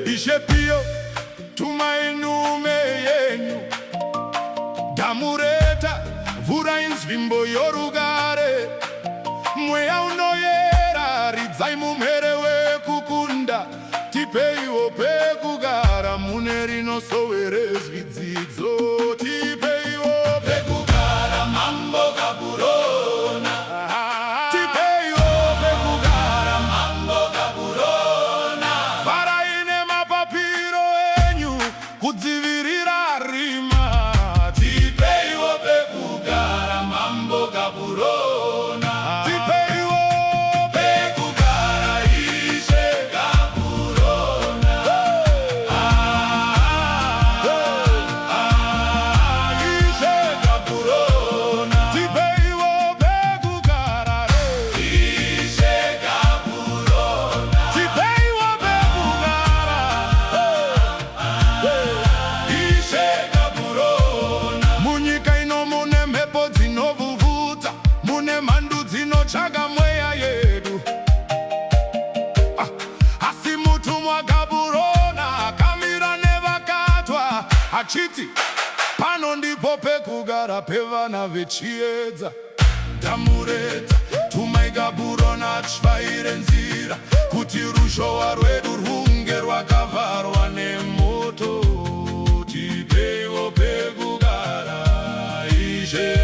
Ishepio tumainume yenyu damureta vura inzvimbo yorugare mweya unoyera ridzai mumhere wekukunda tipeiwo pekugara mune rinosowere zvidzidzo tipeiwo pekugara mambo Gaborone tipeiwo pekugara mambo Gaborone varaine mapapiro enyu kudzivirira rima tipeiwo pekugara mambo Gaborone tipeiwo pekugara ishe Gaborone ishe Gaborone tipeiwo pekugara ishe Gaborone tipeiwo pekugara ishe Gaborone munyika ino mune mhepo dzinovhuvhudza mune mhandu dzinotsvaga mweya yedu asi mutumwa Gaborone akamira nevakatwa achiti pano ndipo pekugara pevana vechiedza ndamureta tumai Gaborone atyaire nzira kuti ruzhowa rwedu rwunge rwakavharwa nemoto tipeiwo pekugara ishe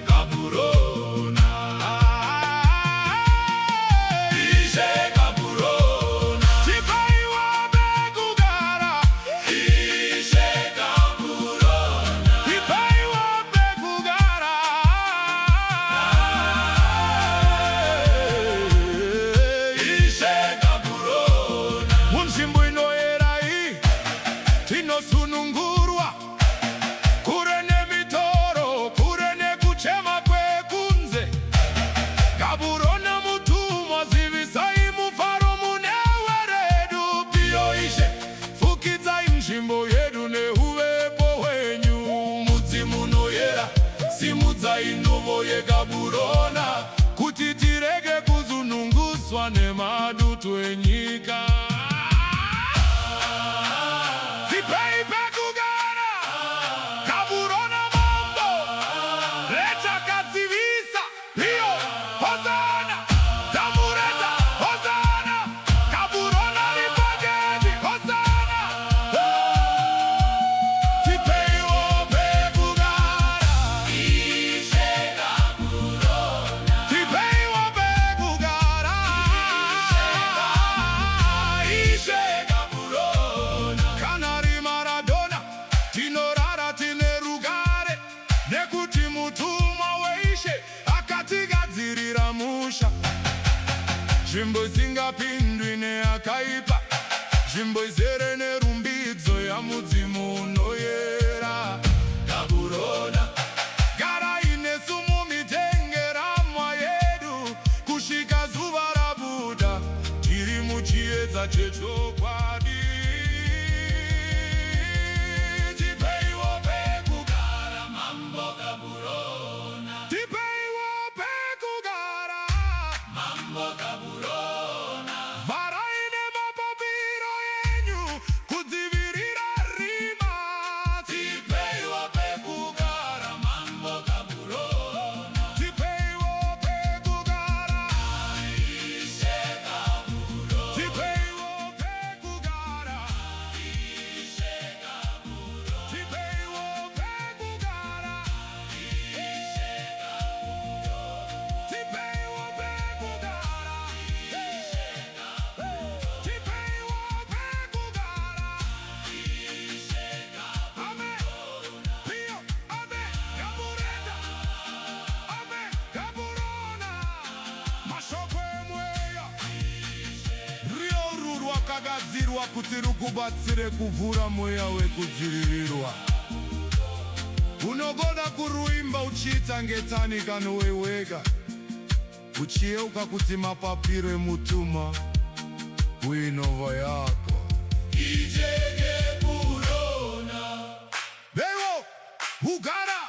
Gaborone ishe Gaborone tipeiwo pekugara ishe Gaborone tipeiwo pekugara ishe Gaborone munzvimbo inoyera iyi tinosunungurwa kure nemitoro kure nekuchema kwekunze Gaborone mutumwa zivisai mufaro mune weredu piyo ishe fukidzai nzvimbo yedu neuvepo hwenyu mudzimu unoyera simudzai nhuvo yeGaborone kuti tirege kuzununguswa nemadutu enyika tipei pekugara Gaborone mambo retakadzivisa iyo hosana ndamureta hosana Gaborone ripagedi hosana tipeiwo pekugara ishe Gaborone tipeiwo pekugara ishe Gaborone kana riMaradona tinorara tine rugare nekuti mutumwa weishe akatigadzirira musha nzvimbo isingapindwi neakaipa nzvimbo izere nerumbidzo yamudzimu unoyera Gaborone garai nesu mumitengerama yedu kusvika zuva rabuda tiri muchiedza chechokwadi tipeiwo pekugara mambo Gaborone tipeiwo pekugara mambo Gaborone varaine mapapiro enyu rwakagadzirwa kuti rukubatsire kuvhura mweya wekudzivirirwa. Unogona kuruimba uchiita ngetani kanoweweka, uchiyeuka kuti mapapiro emutuma kuinova yako ijege burona bewo ugara